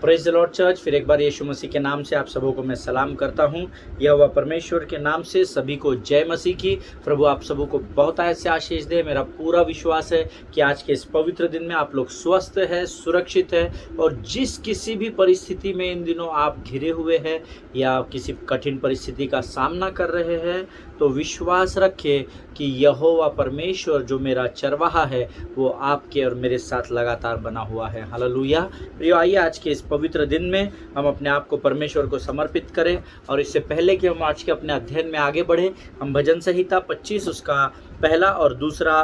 Praise the Lord church. फिर एक बार यीशु मसीह के नाम से आप सबों को मैं सलाम करता हूं। यहोवा परमेश्वर के नाम से सभी को जय मसीह की। प्रभु आप सबों को बहुत ऐसे आशीष दे। मेरा पूरा विश्वास है कि आज के इस पवित्र दिन में आप लोग स्वस्थ है, सुरक्षित है, और जिस किसी भी परिस्थिति में इन दिनों आप घिरे हुए हैं या किसी कठिन परिस्थिति का सामना कर रहे हैं, तो विश्वास रखें कि यहोवा परमेश्वर जो मेरा चरवाहा है वो आपके और मेरे साथ लगातार बना हुआ है। हालेलुया। प्रियो, आइए आज के इस पवित्र दिन में हम अपने आप को परमेश्वर को समर्पित करें। और इससे पहले कि हम आज के अपने अध्ययन में आगे बढ़ें, हम भजन संहिता 25 उसका पहला और दूसरा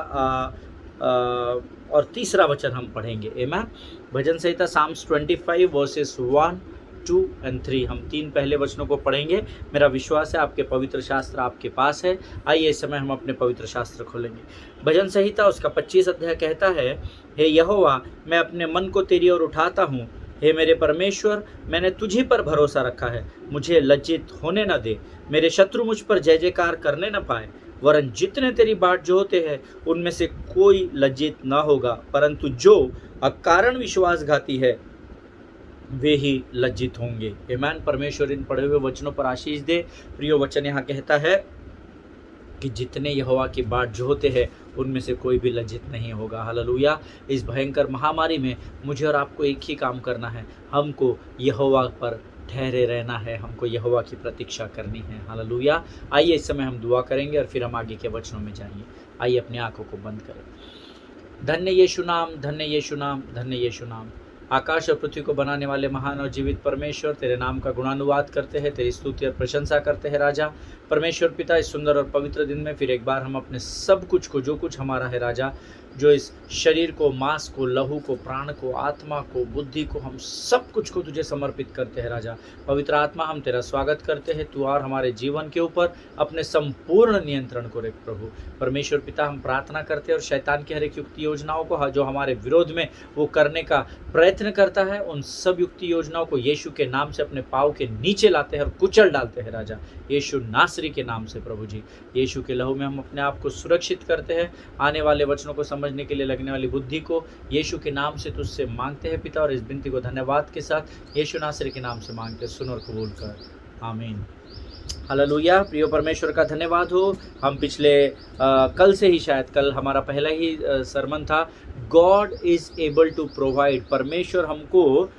और तीसरा वचन हम पढ़ेंगे। आमीन। भजन संहिता साम्स 25 वर्सेस 1, 2 और 3 हम 3 पहले वचनों को पढ़ेंगे। मेरा विश्वास है आपके पवित्र शास्त्र आपके पास है। आइए इस समय हम अपने पवित्र शास्त्र खोलेंगे। भजन संहिता उसका 25 अध्याय कहता है, हे यहोवा, मैं अपने मन को तेरी ओर उठाता हूँ। हे मेरे परमेश्वर, मैंने तुझी पर भरोसा रखा है। मुझे लज्जित होने न दे, मेरे शत्रु मुझ पर जय जयकार करने न पाए। वरन जितने तेरी बाट जोहते हैं उनमें से कोई लज्जित न होगा, परंतु जो अकारण विश्वासघाती है वे ही लज्जित होंगे। आमीन। परमेश्वर इन पढ़े हुए वचनों पर आशीष दे। प्रियो, वचन यहाँ कहता है कि जितने यहोवा की बाट जोहते हैं उनमें से कोई भी लज्जित नहीं होगा। हालेलुया। इस भयंकर महामारी में मुझे और आपको एक ही काम करना है, हमको यहोवा पर ठहरे रहना है, हमको यहोवा की प्रतीक्षा करनी है। हालेलुया। आइए इस समय हम दुआ करेंगे और फिर हम आगे के वचनों में जाएंगे। आइए अपनी आंखों को बंद करें। धन्य यीशु नाम, धन्य यीशु नाम, धन्य यीशु नाम। आकाश और पृथ्वी को बनाने वाले महान और जीवित परमेश्वर, तेरे नाम का गुणानुवाद करते हैं, तेरी स्तुति और प्रशंसा करते हैं। राजा परमेश्वर पिता, इस सुंदर और पवित्र दिन में फिर एक बार हम अपने सब कुछ को, जो कुछ हमारा है राजा, जो इस शरीर को, मांस को, लहू को, प्राण को, आत्मा को, बुद्धि को, हम सब कुछ को तुझे समर्पित करते हैं। राजा पवित्र आत्मा, हम तेरा स्वागत करते हैं। तू और हमारे जीवन के ऊपर अपने संपूर्ण नियंत्रण को रख प्रभु। परमेश्वर पिता, हम प्रार्थना करते हैं और शैतान की हर एक युक्ति योजनाओं को जो हमारे विरोध में वो करने का प्रयत्न करता है, उन सब युक्ति योजनाओं को यीशु के नाम से अपने पाँव के नीचे लाते हैं और कुचल डालते हैं। राजा यीशु नासरी के नाम से प्रभु जी, यीशु के लहू में हम अपने आप को सुरक्षित करते हैं। आने वाले वचनों को समझने के लिए लगने वाली बुद्धि को यीशु के नाम से तुझसे मांगते हैं पिता, और इस विनती को धन्यवाद के साथ यीशु नासरी के नाम से मांगते, सुन और कबूल कर। आमीन। हालेलुया। प्रियो, परमेश्वर का धन्यवाद हो। हम पिछले कल से ही, शायद कल हमारा पहला ही सरमन था, God is able to provide. परमेश्वर हमको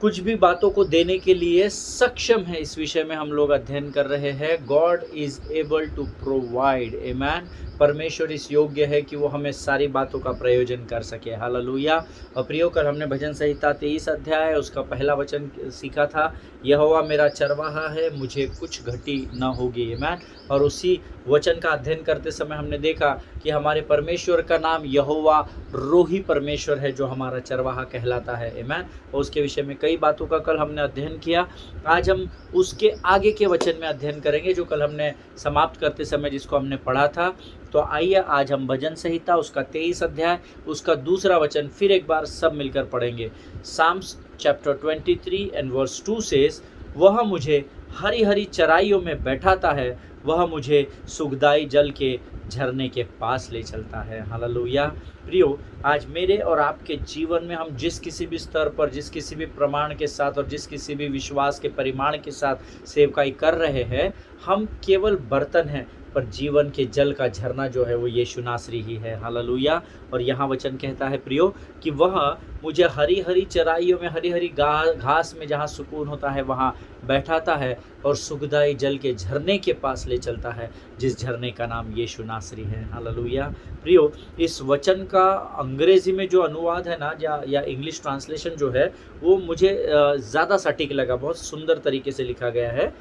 कुछ भी बातों को देने के लिए सक्षम है। इस विषय में हम लोग अध्ययन कर रहे हैं। God is able to provide. आमीन। परमेश्वर इस योग्य है कि वो हमें सारी बातों का प्रयोजन कर सके। हालेलुया। और प्रियो, कल हमने भजन संहिता 23 अध्याय उसका पहला वचन सीखा था, यहोवा मेरा चरवाहा है, मुझे कुछ घटी न होगी। आमीन। और उसी वचन का अध्ययन करते समय हमने देखा कि हमारे परमेश्वर का नाम यहोवा रोही परमेश्वर है, जो हमारा चरवाहा कहलाता है। आमीन। और उसके विषय में कई बातों का कल हमने अध्ययन किया। आज हम उसके आगे के वचन में अध्ययन करेंगे, जो कल हमने समाप्त करते समय जिसको हमने पढ़ा था। तो आइए आज हम भजन संहिता उसका 23 अध्याय उसका दूसरा वचन फिर एक बार सब मिलकर पढ़ेंगे। Psalms chapter 23 and verse 2 says, वह मुझे हरी हरी चराइयों में बैठाता है, वह मुझे सुखदाई जल के झरने के पास ले चलता है। हालेलुया। प्रियो, आज मेरे और आपके जीवन में हम जिस किसी भी स्तर पर, जिस किसी भी प्रमाण के साथ और जिस किसी भी विश्वास के परिमाण के साथ सेवकाई कर रहे हैं, हम केवल बर्तन हैं, पर जीवन के जल का झरना जो है वो यीशु नासरी ही है। हालेलुया। और यहाँ वचन कहता है प्रियो कि वह मुझे हरी हरी चराइयों में, हरी हरी घास में जहाँ सुकून होता है वहाँ बैठाता है, और सुखदाई जल के झरने के पास ले चलता है, जिस झरने का नाम यीशु नासरी है। हालेलुया। प्रियो, इस वचन का अंग्रेजी में जो अनुवाद है ना, या इंग्लिश ट्रांसलेशन जो है, वो मुझे ज़्यादा सटीक लगा। बहुत सुंदर तरीके से लिखा गया है।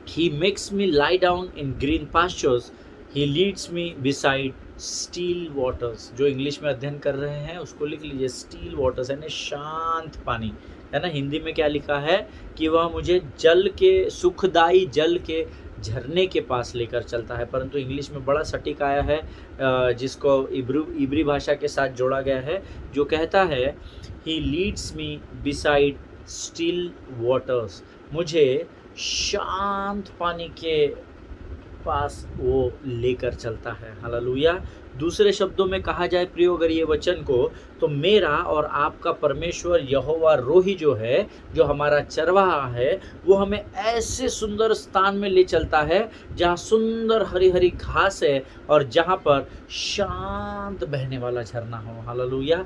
He makes me lie down in green pastures. He leads me beside still waters. जो इंग्लिश में अध्ययन कर रहे हैं उसको लिख लीजिए, स्टील वाटर्स यानी शांत पानी, है ना। हिंदी में क्या लिखा है कि वह मुझे जल के, सुखदाई जल के झरने के पास लेकर चलता है, परंतु इंग्लिश में बड़ा सटीक आया है, जिसको इब्री भाषा के साथ जोड़ा गया है, जो कहता है He leads me beside still waters. मुझे शांत पानी के पास वो लेकर चलता है। हालेलुया। दूसरे शब्दों में कहा जाए प्रियो अगर ये वचन को, तो मेरा और आपका परमेश्वर यहोवा रोही जो है, जो हमारा चरवाहा है, वो हमें ऐसे सुंदर स्थान में ले चलता है जहाँ सुंदर हरी हरी घास है और जहाँ पर शांत बहने वाला झरना हो। हालेलुया।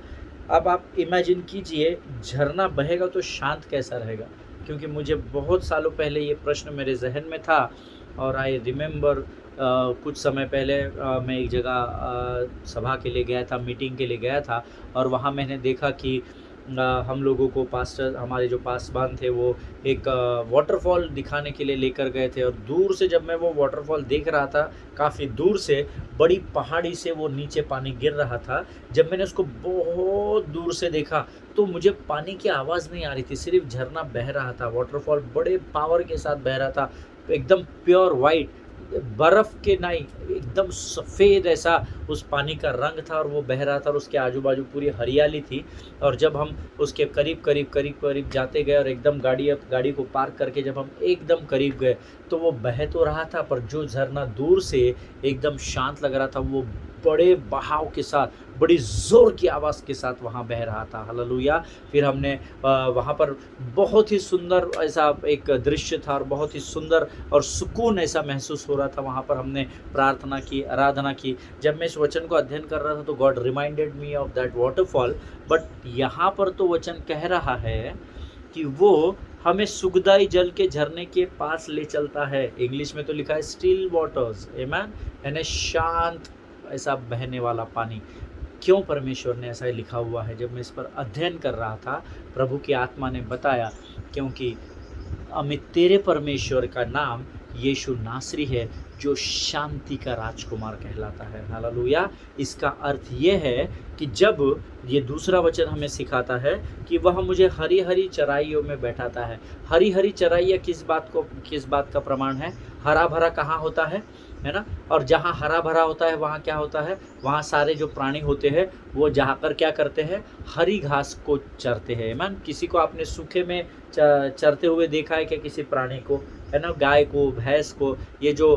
अब आप इमेजिन कीजिए, झरना बहेगा तो शांत कैसा रहेगा, क्योंकि मुझे बहुत सालों पहले ये प्रश्न मेरे जहन में था और आई रिमेम्बर कुछ समय पहले मैं एक जगह सभा के लिए गया था, मीटिंग के लिए गया था और वहाँ मैंने देखा कि हम लोगों को पास्टर, हमारे जो पासवान थे, वो एक वाटरफॉल दिखाने के लिए लेकर गए थे और दूर से जब मैं वो वाटरफॉल देख रहा था, काफ़ी दूर से बड़ी पहाड़ी से वो नीचे पानी गिर रहा था। जब मैंने उसको बहुत दूर से देखा तो मुझे पानी की आवाज़ नहीं आ रही थी, सिर्फ झरना बह रहा था। वाटरफॉल बड़े पावर के साथ बह रहा था, एकदम प्योर वाइट, बर्फ़ के नहीं, एकदम सफ़ेद ऐसा उस पानी का रंग था और वो बह रहा था और उसके आजू बाजू पूरी हरियाली थी। और जब हम उसके करीब जाते गए और एकदम गाड़ी को पार्क करके जब हम एकदम करीब गए तो वो बह तो रहा था, पर जो झरना दूर से एकदम शांत लग रहा था, वो बड़े बहाव के साथ, बड़ी ज़ोर की आवाज़ के साथ वहाँ बह रहा था। हालेलुया। फिर हमने वहाँ पर बहुत ही सुंदर ऐसा एक दृश्य था और बहुत ही सुंदर और सुकून ऐसा महसूस हो रहा था। वहाँ पर हमने प्रार्थना की, आराधना की। जब मैं इस वचन को अध्ययन कर रहा था तो God reminded me of that waterfall. But यहाँ पर तो वचन कह रहा है कि वो हमें सुखदाई जल के झरने के पास ले चलता है। इंग्लिश में तो लिखा है स्टिल वाटर्स, आमेन, यानी शांत ऐसा बहने वाला पानी। क्यों परमेश्वर ने ऐसा लिखा हुआ है? जब मैं इस पर अध्ययन कर रहा था, प्रभु की आत्मा ने बताया, क्योंकि अमित तेरे परमेश्वर का नाम यीशु नासरी है, जो शांति का राजकुमार कहलाता है। हालेलुया। इसका अर्थ ये है कि जब ये दूसरा वचन हमें सिखाता है कि वह मुझे हरी हरी चराइयों में बैठाता है। हरी हरी चराइयाँ किस बात का प्रमाण है? हरा भरा कहाँ होता है ना? और जहाँ हरा भरा होता है वहाँ क्या होता है? वहाँ सारे जो प्राणी होते हैं वो जाकर क्या करते हैं? हरी घास को चरते हैं। आमीन। किसी को आपने सूखे में चरते हुए देखा है क्या? किसी प्राणी को, है ना, गाय को, भैंस को, ये जो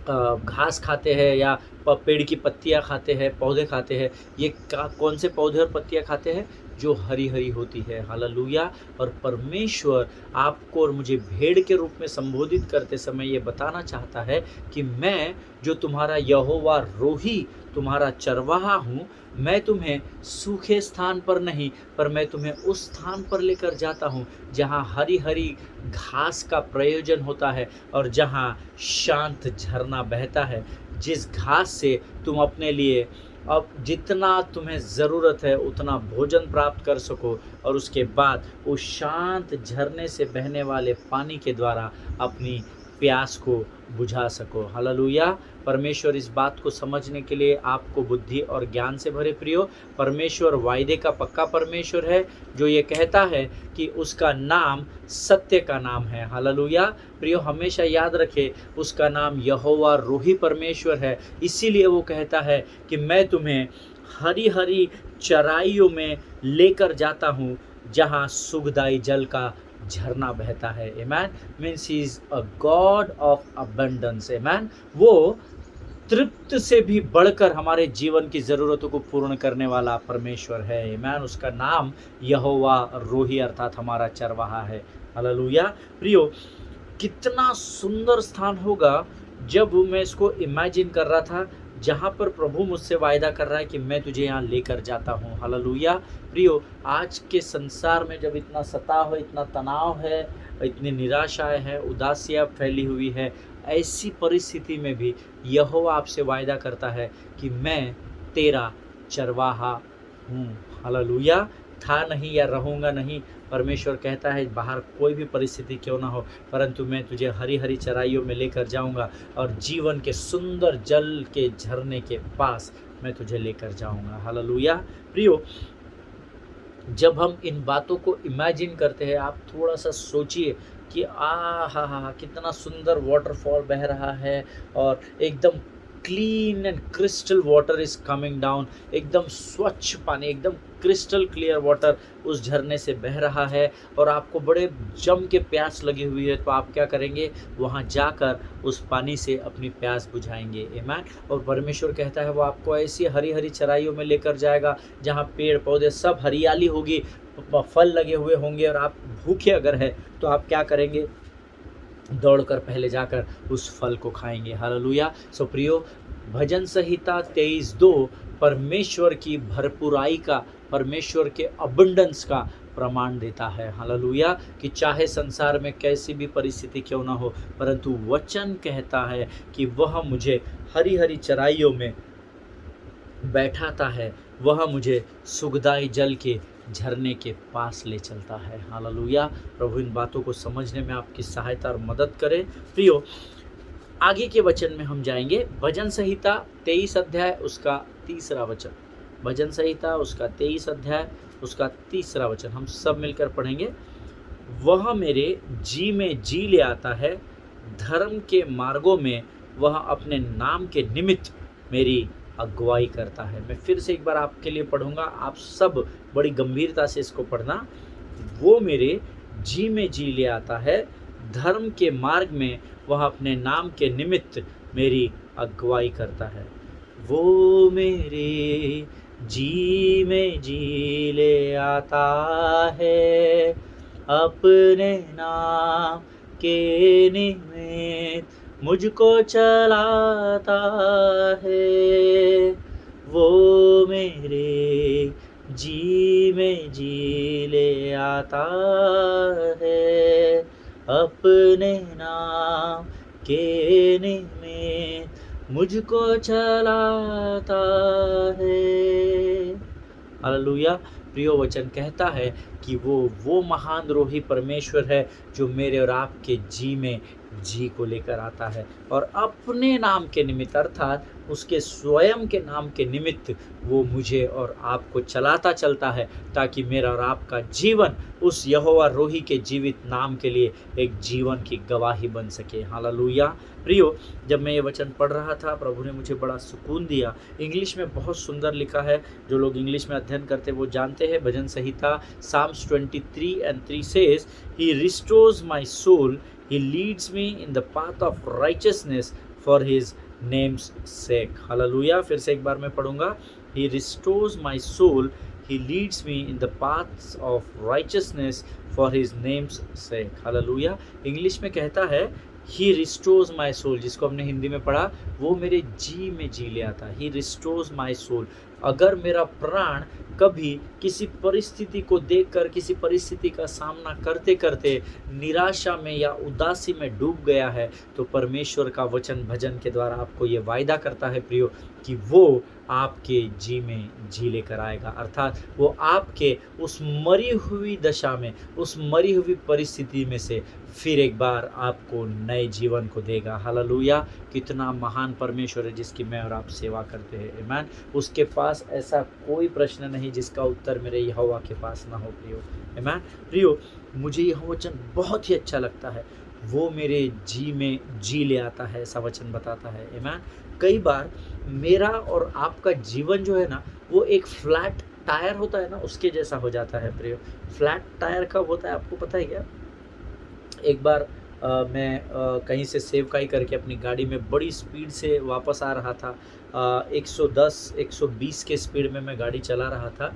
घास खाते हैं या पेड़ की पत्तियां खाते हैं, पौधे खाते हैं, ये कौन से पौधे और पत्तियां खाते हैं? जो हरी हरी होती है। हालेलुया। और परमेश्वर आपको और मुझे भेड़ के रूप में संबोधित करते समय ये बताना चाहता है कि मैं जो तुम्हारा यहोवा रोही, तुम्हारा चरवाहा हूँ, मैं तुम्हें सूखे स्थान पर नहीं, पर मैं तुम्हें उस स्थान पर लेकर जाता हूँ जहाँ हरी हरी घास का प्रयोजन होता है और जहाँ शांत झरना बहता है, जिस घास से तुम अपने लिए अब जितना तुम्हें ज़रूरत है उतना भोजन प्राप्त कर सको और उसके बाद उस शांत झरने से बहने वाले पानी के द्वारा अपनी प्यास को बुझा सको। हालेलुया। परमेश्वर इस बात को समझने के लिए आपको बुद्धि और ज्ञान से भरे। प्रियो, परमेश्वर वायदे का पक्का परमेश्वर है, जो ये कहता है कि उसका नाम सत्य का नाम है। हालेलुया। प्रियो, हमेशा याद रखे, उसका नाम यहोवा रोही परमेश्वर है। इसीलिए वो कहता है कि मैं तुम्हें हरी हरी चराइयों में लेकर जाता हूँ जहाँ सुखदाई जल का झरना बहता है। Amen. Means he is a God of abundance. Amen. वो तृप्त से भी बढ़कर हमारे जीवन की ज़रूरतों को पूर्ण करने वाला परमेश्वर है। आमेन। उसका नाम यहोवा रोही अर्थात हमारा चरवाहा है। हालेलुया। प्रियो, कितना सुंदर स्थान होगा जब मैं इसको इमेजिन कर रहा था, जहाँ पर प्रभु मुझसे वायदा कर रहा है कि मैं तुझे यहाँ लेकर जाता हूँ। हालेलुया। प्रियो, आज के संसार में जब इतना सताव है, इतना तनाव है, इतनी निराशाएं हैं, उदासियाँ फैली हुई है, ऐसी परिस्थिति में भी यहोवा आपसे वायदा करता है कि मैं तेरा चरवाहा हूँ। हालेलुया। था नहीं या रहूँगा नहीं, परमेश्वर कहता है बाहर कोई भी परिस्थिति क्यों ना हो, परंतु मैं तुझे हरी हरी चराइयों में लेकर जाऊंगा और जीवन के सुंदर जल के झरने के पास मैं तुझे लेकर जाऊंगा। हालेलुया। प्रियो, जब हम इन बातों को इमेजिन करते हैं, आप थोड़ा सा सोचिए कि हा कितना सुंदर वाटरफॉल बह रहा है और एकदम clean and crystal water is coming down. एकदम स्वच्छ पानी, एकदम क्रिस्टल क्लियर वाटर उस झरने से बह रहा है और आपको बड़े जम के प्यास लगी हुई है, तो आप क्या करेंगे, वहाँ जाकर उस पानी से अपनी प्यास बुझाएंगे। आमीन। और परमेश्वर कहता है वो आपको ऐसी हरी हरी चराइयों में लेकर जाएगा जहाँ पेड़ पौधे सब हरियाली होगी, फल लगे हुए होंगे, और आप भूखे अगर है तो आप क्या करेंगे, दौड़कर पहले जाकर उस फल को खाएंगे। हालेलुया। सो प्रियो, भजन संहिता 23:2 परमेश्वर की भरपूराई का, परमेश्वर के अबंडेंस का प्रमाण देता है। हालेलुया। कि चाहे संसार में कैसी भी परिस्थिति क्यों ना हो, परंतु वचन कहता है कि वह मुझे हरी हरी चराइयों में बैठाता है, वह मुझे सुखदाई जल के झरने के पास ले चलता है। हालेलुया। प्रभु इन बातों को समझने में आपकी सहायता और मदद करे। प्रियो, आगे के वचन में हम जाएंगे। भजन संहिता 23 अध्याय उसका 3रा वचन। भजन संहिता उसका 23 अध्याय उसका 3रा वचन हम सब मिलकर पढ़ेंगे। वह मेरे जी में जी ले आता है, धर्म के मार्गों में वह अपने नाम के निमित्त मेरी अगुवाई करता है। मैं फिर से एक बार आपके लिए पढ़ूंगा, आप सब बड़ी गंभीरता से इसको पढ़ना। वो मेरे जी में जी ले आता है, धर्म के मार्ग में वह अपने नाम के निमित्त मेरी अगुवाई करता है। वो मेरे जी में जी ले आता है, अपने नाम के निमित्त मुझको चलाता है। वो मेरे जी में जी ले आता है, अपने नाम के निमित्त मुझको चलाता है। हालेलुया। प्रियो, वचन कहता है कि वो महान द्रोही परमेश्वर है जो मेरे और आपके जी में जी को लेकर आता है, और अपने नाम के निमित्त अर्थात उसके स्वयं के नाम के निमित्त वो मुझे और आपको चलाता चलता है, ताकि मेरा और आपका जीवन उस यहोवा रोही के जीवित नाम के लिए एक जीवन की गवाही बन सके। हालेलुया। प्रियो, जब मैं ये वचन पढ़ रहा था, प्रभु ने मुझे बड़ा सुकून दिया। इंग्लिश में बहुत सुंदर लिखा है, जो लोग इंग्लिश में अध्ययन करते हैं वो जानते हैं। भजन संहिता Psalms 23:3 says, He restores my soul, He leads me in the path of righteousness for His name's sake. Hallelujah. फिर से एक बार मैं पढ़ूंगा। He restores my soul, He leads me in the paths of righteousness for His name's sake. Hallelujah. English में कहता है ही restores my soul, जिसको हमने हिंदी में पढ़ा, वो मेरे जी में जी ले आता है। ही रिस्टोर्स माई सोल। अगर मेरा प्राण कभी किसी परिस्थिति को देखकर, किसी परिस्थिति का सामना करते करते निराशा में या उदासी में डूब गया है, तो परमेश्वर का वचन भजन के द्वारा आपको ये वायदा करता है प्रियो, कि वो आपके जी में जी लेकर आएगा। अर्थात वो आपके उस मरी हुई दशा में, उस मरी हुई परिस्थिति में से फिर एक बार आपको नए जीवन को देगा। हालेलुया। कितना महान परमेश्वर है जिसकी मैं और आप सेवा करते हैं। आमीन। उसके पास ऐसा कोई प्रश्न नहीं जिसका उत्तर मेरे यहोवा के पास ना हो प्रियो। आमीन। प्रियो, मुझे यह वचन बहुत ही अच्छा लगता है। वो मेरे जी में जी ले आता है, ऐसा वचन बताता है। आमीन। कई बार मेरा और आपका जीवन जो है ना, वो एक फ्लैट टायर होता है ना, उसके जैसा हो जाता है प्रियो। फ्लैट टायर कब होता है आपको पता है क्या? एक बार मैं कहीं से सेवकाई करके अपनी गाड़ी में बड़ी स्पीड से वापस आ रहा था। 110-120 के स्पीड में मैं गाड़ी चला रहा था,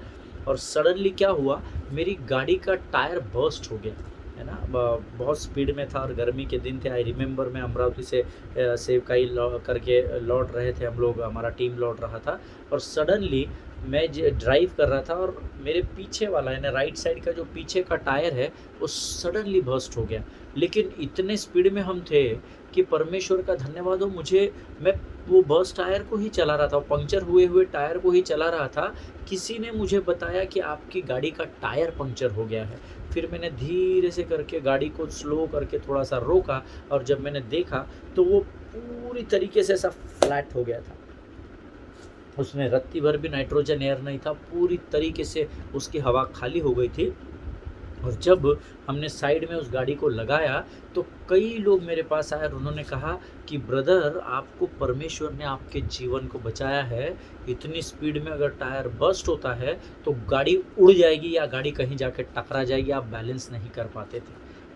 और सडनली क्या हुआ, मेरी गाड़ी का टायर बर्स्ट हो गया, है ना। बहुत स्पीड में था और गर्मी के दिन थे। आई रिमेंबर, मैं अमरावती से सेवकाई करके लौट रहे थे हम लोग, हमारा टीम लौट रहा था, और सडनली मैं ड्राइव कर रहा था और मेरे पीछे वाला, यानी राइट साइड का जो पीछे का टायर है, वो सडनली बर्स्ट हो गया। लेकिन इतने स्पीड में हम थे कि परमेश्वर का धन्यवाद हो, मैं वो बर्स्ट टायर को ही चला रहा था, पंक्चर हुए टायर को ही चला रहा था। किसी ने मुझे बताया कि आपकी गाड़ी का टायर पंक्चर हो गया है। फिर मैंने धीरे से करके गाड़ी को स्लो करके थोड़ा सा रोका, और जब मैंने देखा तो वो पूरी तरीके से ऐसा फ्लैट हो गया था। उसमें रत्ती भर भी नाइट्रोजन एयर नहीं था, पूरी तरीके से उसकी हवा खाली हो गई थी। और जब हमने साइड में उस गाड़ी को लगाया तो कई लोग मेरे पास आए और उन्होंने कहा कि ब्रदर, आपको परमेश्वर ने आपके जीवन को बचाया है। इतनी स्पीड में अगर टायर बस्ट होता है तो गाड़ी उड़ जाएगी या गाड़ी कहीं जाकर टकरा जाएगी, आप बैलेंस नहीं कर पाते थे।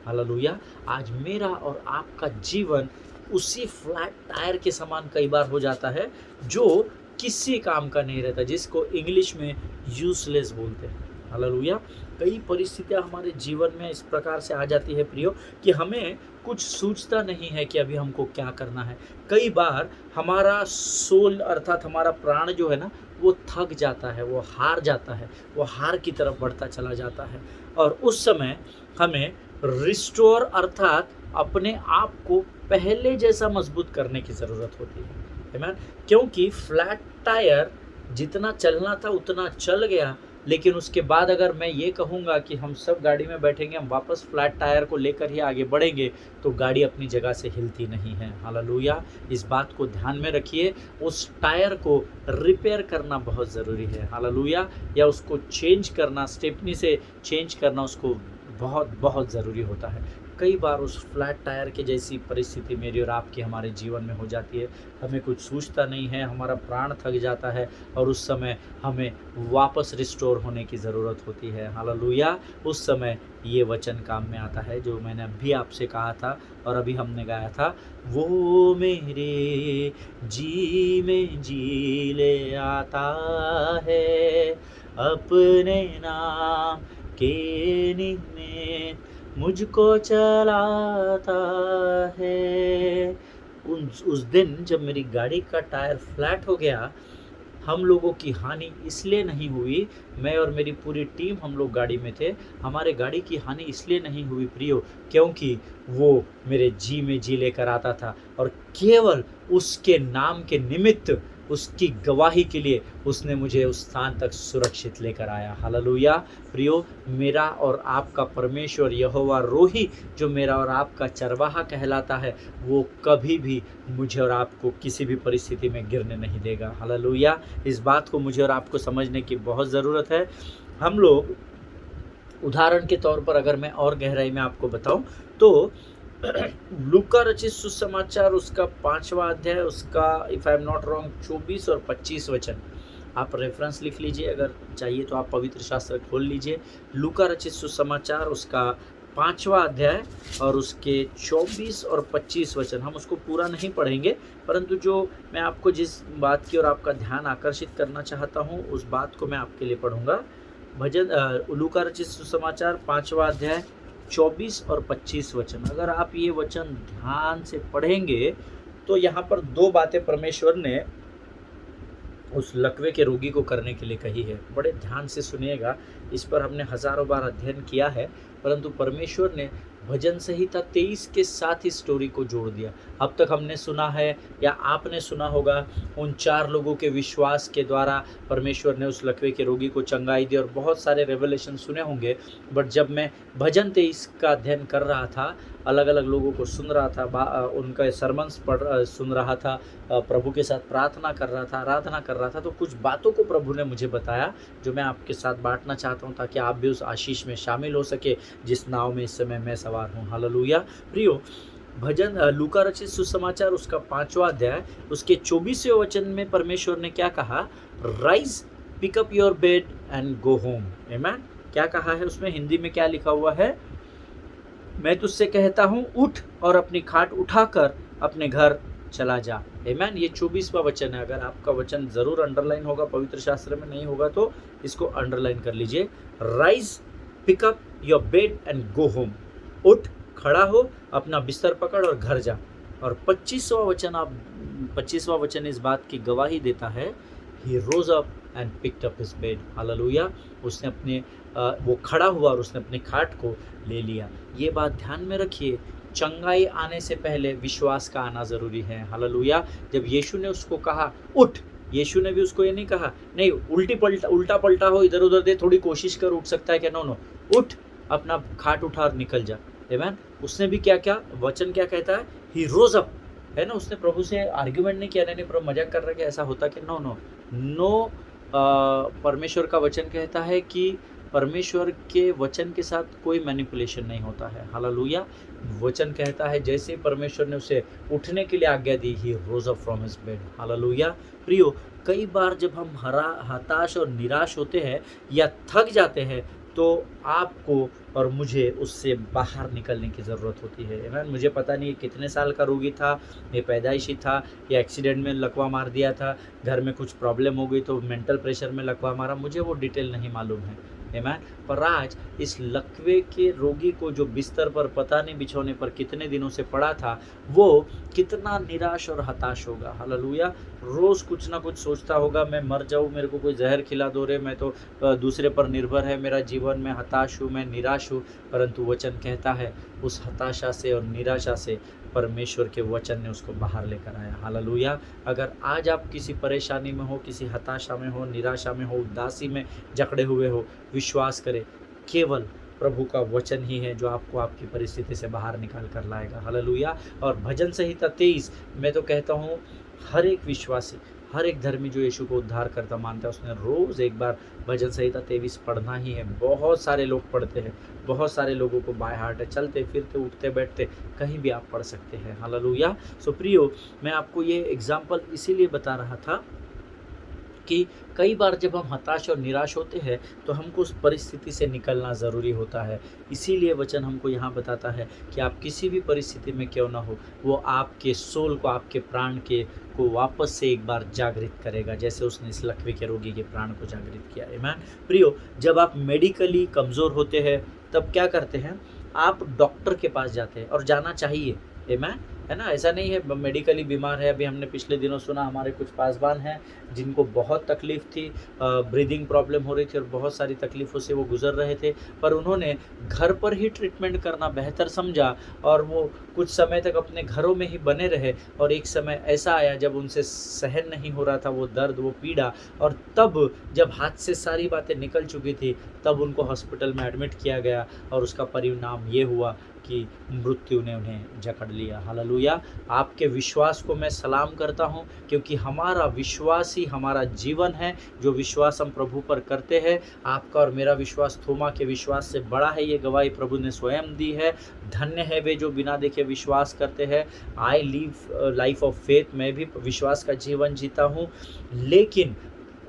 हालेलुया। आज मेरा और आपका जीवन उसी फ्लैट टायर के समान कई बार हो जाता है जो किसी काम का नहीं रहता, जिसको इंग्लिश में यूजलेस बोलते हैं। हालेलुया। कई परिस्थितियां हमारे जीवन में इस प्रकार से आ जाती है प्रियो कि हमें कुछ सूझता नहीं है कि अभी हमको क्या करना है। कई बार हमारा सोल अर्थात हमारा प्राण जो है ना, वो थक जाता है, वो हार जाता है, वो हार की तरफ बढ़ता चला जाता है। और उस समय हमें रिस्टोर अर्थात अपने आप को पहले जैसा मजबूत करने की ज़रूरत होती है। आमीन। क्योंकि फ्लैट टायर जितना चलना था उतना चल गया, लेकिन उसके बाद अगर मैं ये कहूँगा कि हम सब गाड़ी में बैठेंगे, हम वापस फ्लैट टायर को लेकर ही आगे बढ़ेंगे, तो गाड़ी अपनी जगह से हिलती नहीं है। हालेलुया। इस बात को ध्यान में रखिए, उस टायर को रिपेयर करना बहुत ज़रूरी है। हालेलुया। या उसको चेंज करना, स्टेपनी से चेंज करना उसको बहुत बहुत ज़रूरी होता है। कई बार उस फ्लैट टायर के जैसी परिस्थिति मेरी और आपकी हमारे जीवन में हो जाती है। हमें कुछ सूझता नहीं है, हमारा प्राण थक जाता है और उस समय हमें वापस रिस्टोर होने की ज़रूरत होती है। हालेलुया। उस समय ये वचन काम में आता है जो मैंने अभी आपसे कहा था और अभी हमने गाया था, वो मेरे जी में जी ले आता है, अपने नाम के निमित्त मुझको चलाता है। उस दिन जब मेरी गाड़ी का टायर फ्लैट हो गया, हम लोगों की हानि इसलिए नहीं हुई, मैं और मेरी पूरी टीम हम लोग गाड़ी में थे, हमारे गाड़ी की हानि इसलिए नहीं हुई प्रियो, क्योंकि वो मेरे जी में जी लेकर आता था और केवल उसके नाम के निमित्त, उसकी गवाही के लिए उसने मुझे उस स्थान तक सुरक्षित लेकर आया। हालेलुया। प्रियो, मेरा और आपका परमेश्वर यहोवा रोही, जो मेरा और आपका चरवाहा कहलाता है, वो कभी भी मुझे और आपको किसी भी परिस्थिति में गिरने नहीं देगा। हालेलुया। इस बात को मुझे और आपको समझने की बहुत ज़रूरत है। हम लोग उदाहरण के तौर पर अगर मैं और गहराई में आपको बताऊं तो लूका रचित सुसमाचार उसका 5वां अध्याय, उसका if I am not wrong 24 और 25 वचन, आप रेफरेंस लिख लीजिए, अगर चाहिए तो आप पवित्र शास्त्र खोल लीजिए। लूका रचित सुसमाचार उसका 5वां अध्याय और उसके 24 और 25 वचन, हम उसको पूरा नहीं पढ़ेंगे, परंतु जो मैं आपको जिस बात की और आपका ध्यान आकर्षित करना चाहता हूँ उस बात को मैं आपके लिए पढ़ूंगा। लूका रचित सुसमाचार 5वां अध्याय 24 और 25 वचन। अगर आप ये वचन ध्यान से पढ़ेंगे तो यहाँ पर दो बातें परमेश्वर ने उस लकवे के रोगी को करने के लिए कही है। बड़े ध्यान से सुनिएगा, इस पर हमने हजारों बार अध्ययन किया है, परंतु परमेश्वर ने भजन संहिता 23 के साथ ही स्टोरी को जोड़ दिया। अब तक हमने सुना है या आपने सुना होगा उन 4 लोगों के विश्वास के द्वारा परमेश्वर ने उस लकवे के रोगी को चंगाई दी और बहुत सारे रेवलेशन सुने होंगे। बट जब मैं भजन 23 का अध्ययन कर रहा था, अलग अलग लोगों को सुन रहा था, उनका सरमन्स सुन रहा था, प्रभु के साथ प्रार्थना कर रहा था, आराधना कर रहा था, तो कुछ बातों को प्रभु ने मुझे बताया जो मैं आपके साथ बांटना चाहता हूँ ताकि आप भी उस आशीष में शामिल हो सके जिस नाव में इस समय मैं सवार हूँ। हालेलुया। प्रियो, भजन लूका रचित सुसमाचार उसका 5वां अध्याय उसके 24वें वचन में परमेश्वर ने क्या कहा? Rise, pick up your bed and go home. आमीन। क्या कहा है उसमें? हिंदी में क्या लिखा हुआ है? मैं तुझसे कहता हूँ, उठ और अपनी खाट उठाकर अपने घर चला जा। आमीन। ये 24वां वचन है। अगर आपका वचन जरूर अंडरलाइन होगा, पवित्र शास्त्र में नहीं होगा तो इसको अंडरलाइन कर लीजिए। Rise, pick up your bed and go home. उठ, खड़ा हो, अपना बिस्तर पकड़ और घर जा। और 25वां वचन इस बात की गवाही देता है, he rose up and picked up his bed. Hallelujah. उसने अपने वो खड़ा हुआ और उसने अपनी खाट को ले लिया। ये बात ध्यान में रखिए, चंगाई आने से पहले विश्वास का आना जरूरी है। हालेलुया। जब यीशु ने उसको कहा उठ, यीशु ने भी उसको ये नहीं कहा नहीं उल्टा पलटा हो, इधर उधर दे, थोड़ी कोशिश कर, उठ सकता है क्या? नो, उठ, अपना खाट उठा और निकल जा। आमीन। उसने भी क्या वचन क्या कहता है? ही रोज अप, है ना। उसने प्रभु से आर्ग्यूमेंट नहीं किया, नहीं प्रभु मजाक कर रहा है कि ऐसा होता कि नो। परमेश्वर का वचन कहता है कि परमेश्वर के वचन के साथ कोई मैनिपुलेशन नहीं होता है। हालेलुया। वचन कहता है जैसे ही परमेश्वर ने उसे उठने के लिए आज्ञा दी, he rose up from his bed. Hallelujah. प्रियो, कई बार जब हम हताश और निराश होते हैं या थक जाते हैं तो आपको और मुझे उससे बाहर निकलने की ज़रूरत होती है। आमीन। मुझे पता नहीं कितने साल का रोगी था, ये पैदाइशी था या एक्सीडेंट में लकवा मार दिया था, घर में कुछ प्रॉब्लम हो गई तो मेंटल प्रेशर में लकवा मारा, मुझे वो डिटेल नहीं मालूम है। आमीन। पर आज इस लकवे के रोगी को जो बिस्तर पर पता नहीं बिछौने पर कितने दिनों से पड़ा था, वो कितना निराश और हताश होगा। हालेलुया। रोज़ कुछ ना कुछ सोचता होगा, मैं मर जाऊँ, मेरे को कोई जहर खिला दो रे, मैं तो दूसरे पर निर्भर है मेरा जीवन, मैं हताश हूँ, मैं निराश हूँ। परंतु वचन कहता है उस हताशा से और निराशा से परमेश्वर के वचन ने उसको बाहर लेकर आया। हालेलुया। अगर आज आप किसी परेशानी में हो, किसी हताशा में हो, निराशा में हो, उदासी में जकड़े हुए हो, विश्वास करें केवल प्रभु का वचन ही है जो आपको आपकी परिस्थिति से बाहर निकाल कर लाएगा। हालेलुया। और भजन संहिता 23, मैं तो कहता हूँ हर एक विश्वासी, हर एक धर्मी जो यीशु को उद्धार करता मानता है, उसने रोज़ एक बार भजन संहिता 23 पढ़ना ही है। बहुत सारे लोग पढ़ते हैं, बहुत सारे लोगों को बाय हार्ट है, चलते फिरते उठते बैठते कहीं भी आप पढ़ सकते हैं। हालेलुया। सो प्रियो, मैं आपको ये एग्जाम्पल इसीलिए बता रहा था कि कई बार जब हम हताश और निराश होते हैं तो हमको उस परिस्थिति से निकलना ज़रूरी होता है। इसीलिए वचन हमको यहाँ बताता है कि आप किसी भी परिस्थिति में क्यों ना हो, वो आपके सोल को, आपके प्राण के को वापस से एक बार जागृत करेगा, जैसे उसने इस लकवे के रोगी के प्राण को जागृत किया। आमीन। प्रियो, जब आप मेडिकली कमज़ोर होते हैं तब क्या करते हैं, आप डॉक्टर के पास जाते हैं और जाना चाहिए। आमीन, है ना। ऐसा नहीं है मेडिकली बीमार है। अभी हमने पिछले दिनों सुना, हमारे कुछ पासवान हैं जिनको बहुत तकलीफ़ थी, ब्रीदिंग प्रॉब्लम हो रही थी और बहुत सारी तकलीफ़ों से वो गुजर रहे थे, पर उन्होंने घर पर ही ट्रीटमेंट करना बेहतर समझा और वो कुछ समय तक अपने घरों में ही बने रहे। और एक समय ऐसा आया जब उनसे सहन नहीं हो रहा था वो दर्द, वो पीड़ा, और तब जब हाथ से सारी बातें निकल चुकी थी तब उनको हॉस्पिटल में एडमिट किया गया और उसका परिणाम ये हुआ कि मृत्यु ने उन्हें जकड़ लिया। हालेलुया। आपके विश्वास को मैं सलाम करता हूँ, क्योंकि हमारा विश्वास ही हमारा जीवन है। जो विश्वास हम प्रभु पर करते हैं, आपका और मेरा विश्वास थोमा के विश्वास से बड़ा है, ये गवाही प्रभु ने स्वयं दी है। धन्य है वे जो बिना देखे विश्वास करते हैं। I live life of faith, मैं भी विश्वास का जीवन जीता हूँ। लेकिन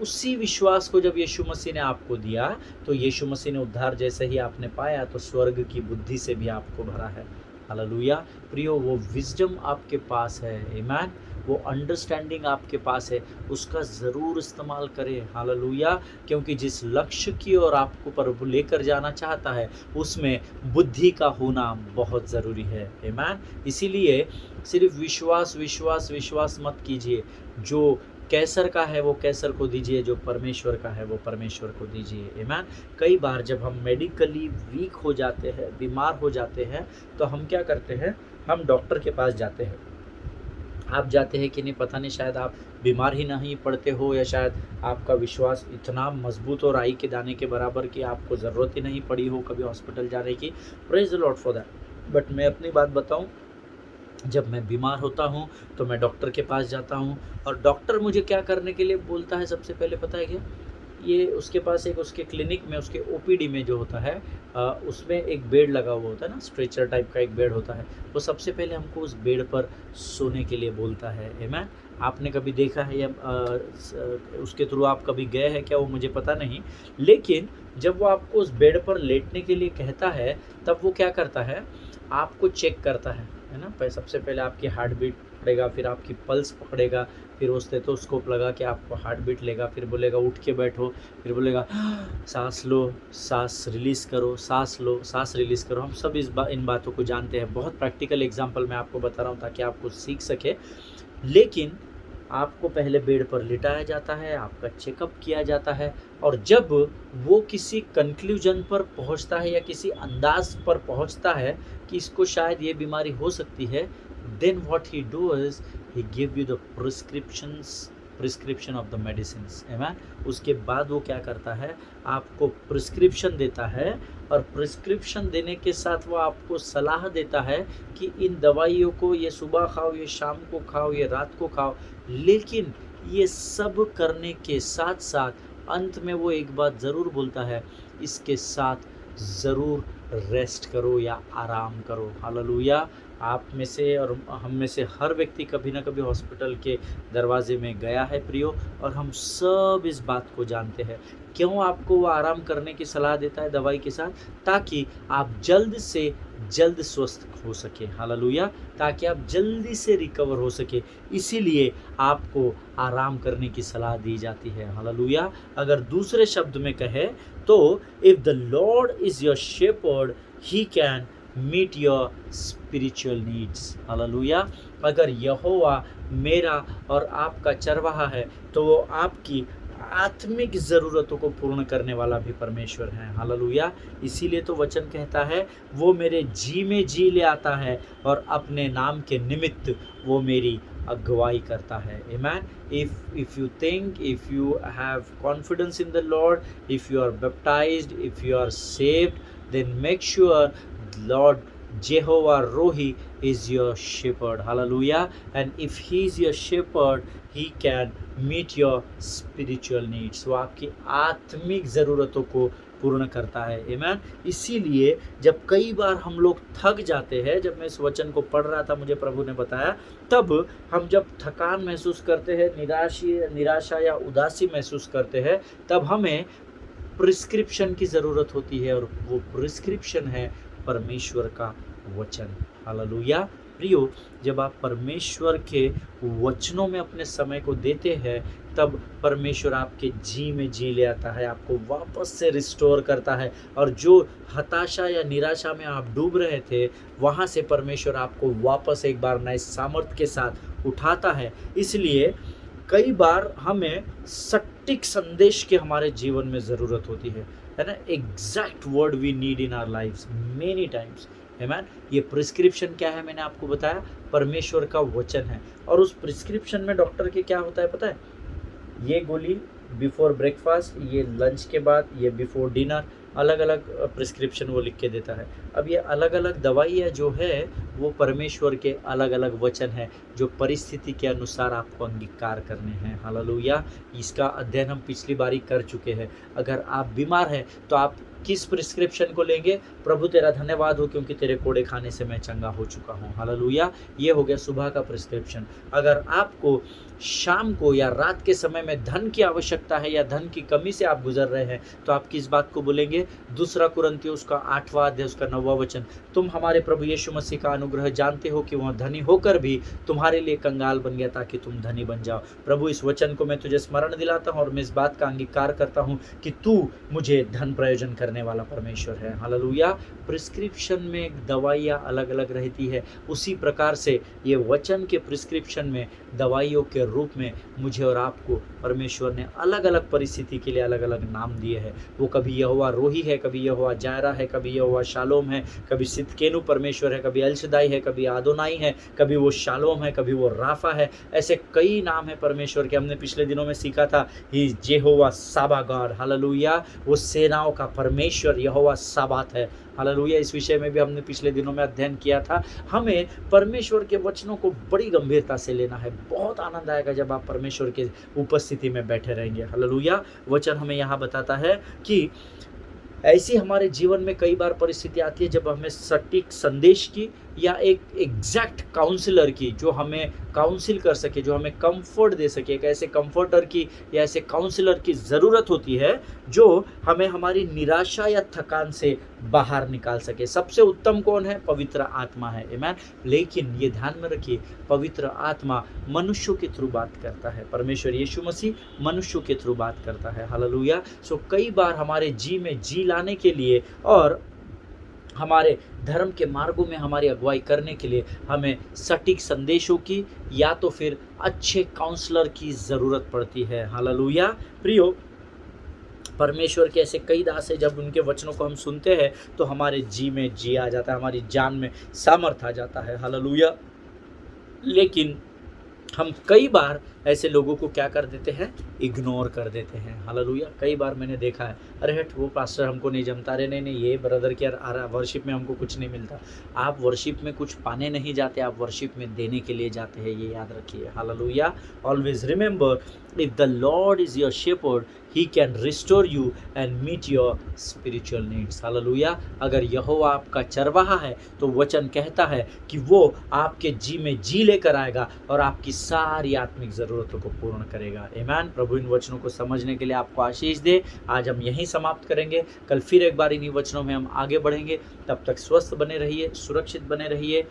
उसी विश्वास को जब यीशु मसीह ने आपको दिया तो यीशु मसीह ने उद्धार जैसे ही आपने पाया तो स्वर्ग की बुद्धि से भी आपको भरा है। हालेलुया। प्रियो, वो विजडम आपके पास है। आमीन। वो अंडरस्टैंडिंग आपके पास है, उसका ज़रूर इस्तेमाल करें। हालेलुया। क्योंकि जिस लक्ष्य की ओर आपको प्रभु लेकर जाना चाहता है उसमें बुद्धि का होना बहुत ज़रूरी है। आमीन। इसीलिए सिर्फ विश्वास विश्वास विश्वास मत कीजिए। जो कैसर का है वो कैसर को दीजिए, जो परमेश्वर का है वो परमेश्वर को दीजिए। आमीन। कई बार जब हम मेडिकली वीक हो जाते हैं, बीमार हो जाते हैं, तो हम क्या करते हैं, हम डॉक्टर के पास जाते हैं। आप जाते हैं कि नहीं पता नहीं, शायद आप बीमार ही नहीं पड़ते हो, या शायद आपका विश्वास इतना मजबूत और राई के दाने के बराबर कि आपको ज़रूरत ही नहीं पड़ी हो कभी हॉस्पिटल जाने की। Praise the Lord for that. But मैं अपनी बात बताऊं, जब मैं बीमार होता हूँ तो मैं डॉक्टर के पास जाता हूँ, और डॉक्टर मुझे क्या करने के लिए बोलता है, सबसे पहले पता है क्या, ये उसके पास एक, उसके क्लिनिक में, उसके ओपीडी में जो होता है उसमें एक बेड लगा हुआ होता है ना, स्ट्रेचर टाइप का एक बेड होता है। वो सबसे पहले हमको उस बेड पर सोने के लिए बोलता है। आमीन। आपने कभी देखा है या उसके थ्रू आप कभी गए हैं क्या, वो मुझे पता नहीं, लेकिन जब वो आपको उस बेड पर लेटने के लिए कहता है तब वो क्या करता है, आपको चेक करता है ना। सबसे पहले आपकी हार्ट बीट पकड़ेगा, फिर आपकी पल्स पकड़ेगा, फिर वो स्टेथोस्कोप लगा के आपको हार्ट बीट लेगा, फिर बोलेगा उठ के बैठो, फिर बोलेगा सांस लो, सांस रिलीज़ करो, सांस लो, सांस रिलीज़ करो। हम सब इन बातों को जानते हैं। बहुत प्रैक्टिकल एग्जांपल मैं आपको बता रहा हूँ ताकि आप कुछ सीख सके। लेकिन आपको पहले बेड पर लिटाया जाता है, आपका चेकअप किया जाता है, और जब वो किसी कंक्लूजन पर पहुंचता है या किसी अंदाज पर पहुंचता है कि इसको शायद ये बीमारी हो सकती है, then what he does, he give you the prescription of the medicines. आमीन। उसके बाद वो क्या करता है, आपको प्रिस्क्रिप्शन देता है, और प्रिस्क्रिप्शन देने के साथ वो आपको सलाह देता है कि इन दवाइयों को ये सुबह खाओ, ये शाम को खाओ, ये रात को खाओ। लेकिन ये सब करने के साथ साथ अंत में वो एक बात ज़रूर बोलता है इसके साथ ज़रूर रेस्ट करो या आराम करो। हालेलुया। आप में से और हम में से हर व्यक्ति कभी ना कभी हॉस्पिटल के दरवाजे में गया है प्रियो, और हम सब इस बात को जानते हैं। क्यों आपको वो आराम करने की सलाह देता है दवाई के साथ? ताकि आप जल्द से जल्द स्वस्थ हो सके। हालेलुया। ताकि आप जल्दी से रिकवर हो सके, इसीलिए आपको आराम करने की सलाह दी जाती है। हालेलुया। अगर दूसरे शब्द में कहे तो if the lord is your shepherd he can meet your spiritual needs. Hallelujah. अगर यहोवा मेरा और आपका चरवाहा है तो वो आपकी आत्मिक ज़रूरतों को पूर्ण करने वाला भी परमेश्वर है। हालेलुया। इसीलिए तो वचन कहता है वो मेरे जी में जी ले आता है और अपने नाम के निमित्त वो मेरी अगुवाई करता है। आमेन। if you think, if you have confidence in the Lord, if you are baptized, if you are saved, then make sure Lord Jehovah Rohi is your shepherd. Hallelujah. And if he is your shepherd, he can meet your spiritual needs. वो आपकी आत्मिक ज़रूरतों को पूर्ण करता है। आमेन। इसीलिए जब कई बार हम लोग थक जाते हैं, जब मैं इस वचन को पढ़ रहा था मुझे प्रभु ने बताया, तब हम जब थकान महसूस करते हैं, निराशा या उदासी महसूस करते हैं, तब हमें प्रिस्क्रिप्शन की ज़रूरत होती है, और वो प्रिस्क्रिप्शन है परमेश्वर का वचन। हालेलुया। प्रियो, जब आप परमेश्वर के वचनों में अपने समय को देते हैं, तब परमेश्वर आपके जी में जी ले आता है, आपको वापस से रिस्टोर करता है, और जो हताशा या निराशा में आप डूब रहे थे, वहाँ से परमेश्वर आपको वापस एक बार नए सामर्थ्य के साथ उठाता है। इसलिए कई बार हमें सटीक संदेश के हमारे जीवन में ज़रूरत होती है ना। Exact word we need in our lives many times. Amen. ये प्रिस्क्रिप्शन क्या है? मैंने आपको बताया, परमेश्वर का वचन है। और उस प्रिस्क्रिप्शन में डॉक्टर के क्या होता है पता है? ये गोली बिफोर ब्रेकफास्ट, ये लंच के बाद, ये बिफोर डिनर, अलग अलग प्रिस्क्रिप्शन वो लिख के देता है। अब ये अलग अलग दवाइयाँ जो है वो परमेश्वर के अलग अलग वचन है, जो परिस्थिति के अनुसार आपको अंगीकार करने हैं। हालेलुया। इसका अध्ययन हम पिछली बारी कर चुके हैं। अगर आप बीमार हैं तो आप किस प्रिस्क्रिप्शन को लेंगे? प्रभु तेरा धन्यवाद हो क्योंकि तेरे कोड़े खाने से मैं चंगा हो चुका हूँ। हालेलुया। ये हो गया सुबह का प्रिस्क्रिप्शन। अगर आपको शाम को या रात के समय में धन की आवश्यकता है या धन की कमी से आप गुजर रहे हैं, तो आप किस बात को बोलेंगे? दूसरा कुरिन्थियों उसका 8वां अध्याय उसका 9वां वचन, तुम हमारे प्रभु यीशु मसीह का अनुग्रह जानते हो कि वह धनी होकर भी तुम्हारे लिए कंगाल बन गया ताकि तुम धनी बन जाओ। प्रभु, इस वचन को मैं तुझे स्मरण दिलाता हूँ और मैं इस बात का अंगीकार करता हूँ कि तू मुझे धन प्रयोजन करने वाला परमेश्वर है। हालेलुया। प्रिस्क्रिप्शन में दवाइयाँ अलग अलग रहती है, उसी प्रकार से ये वचन के प्रिस्क्रिप्शन में दवाइयों के रूप में मुझे और आपको परमेश्वर ने अलग अलग परिस्थिति के लिए अलग अलग नाम दिए हैं। वो कभी यहोवा रोही है, कभी यहोवा जायरा है, कभी यहोवा शालोम है, कभी सिदकेनु परमेश्वर है, कभी एलशदाई है, कभी आदोनाई है, कभी वो शालोम है, कभी वो राफा है। ऐसे कई नाम है परमेश्वर के। हमने पिछले दिनों में सीखा था ही यहोवा साबा गॉड। हालेलुया। वो सेनाओं का परमेश्वर यहोवा साबात है। हालेलुया। इस विषय में भी हमने पिछले दिनों में अध्ययन किया था। हमें परमेश्वर के वचनों को बड़ी गंभीरता से लेना है। बहुत आनंद आएगा जब आप परमेश्वर के उपस्थिति में बैठे रहेंगे। हालेलुया। वचन हमें यहाँ बताता है कि ऐसी हमारे जीवन में कई बार परिस्थिति आती है जब हमें सटीक संदेश की या एक एग्जैक्ट काउंसलर की, जो हमें काउंसिल कर सके, जो हमें कंफर्ट दे सके, एक ऐसे कंफर्टर की या ऐसे काउंसलर की ज़रूरत होती है जो हमें हमारी निराशा या थकान से बाहर निकाल सके। सबसे उत्तम कौन है? पवित्र आत्मा है। आमेन। लेकिन ये ध्यान में रखिए, पवित्र आत्मा मनुष्यों के थ्रू बात करता है। परमेश्वर यीशु मसीह मनुष्यों के थ्रू बात करता है। हालेलुया। सो कई बार हमारे जी में जी लाने के लिए और हमारे धर्म के मार्गों में हमारी अगुवाई करने के लिए हमें सटीक संदेशों की या तो फिर अच्छे काउंसलर की ज़रूरत पड़ती है। हालेलुया। प्रियो, परमेश्वर के ऐसे कई दास हैं, जब उनके वचनों को हम सुनते हैं तो हमारे जी में जी आ जाता है, हमारी जान में सामर्थ आ जाता है। हालेलुया। लेकिन हम कई बार ऐसे लोगों को क्या कर देते हैं, इग्नोर कर देते हैं। हालेलुया। कई बार मैंने देखा है, अरे हट वो पास्टर हमको नहीं जमता, अरे नहीं ये ब्रदर की वर्शिप में हमको कुछ नहीं मिलता। आप वर्शिप में कुछ पाने नहीं जाते, आप वर्शिप में देने के लिए जाते हैं, ये याद रखिए। Hallelujah. Always remember, if the lord is your shepherd he can restore you and meet your spiritual needs. Hallelujah. अगर यहोवा आपका चरवाहा है तो वचन कहता है कि वो आपके जी में जी लेकर आएगा और आपकी सारी आत्मिक ज़रूरतों को पूर्ण करेगा। आमीन। प्रभु इन वचनों को समझने के लिए आपको आशीष दे। आज हम यहीं समाप्त करेंगे, कल फिर एक बार इन्हीं वचनों में हम आगे बढ़ेंगे। तब तक स्वस्थ बने रहिए, सुरक्षित बने रहिए,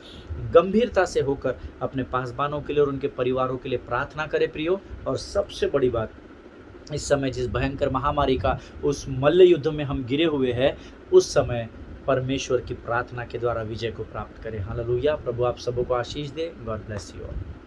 गंभीरता से होकर अपने पासबानों के लिए और उनके परिवारों के लिए प्रार्थना करें प्रियो। और सबसे बड़ी बात, इस समय जिस भयंकर महामारी का उस मल्ल युद्ध में हम गिरे हुए हैं, उस समय परमेश्वर की प्रार्थना के द्वारा विजय को प्राप्त करें। हालेलुया। प्रभु आप सबों को आशीष दे। God bless you all.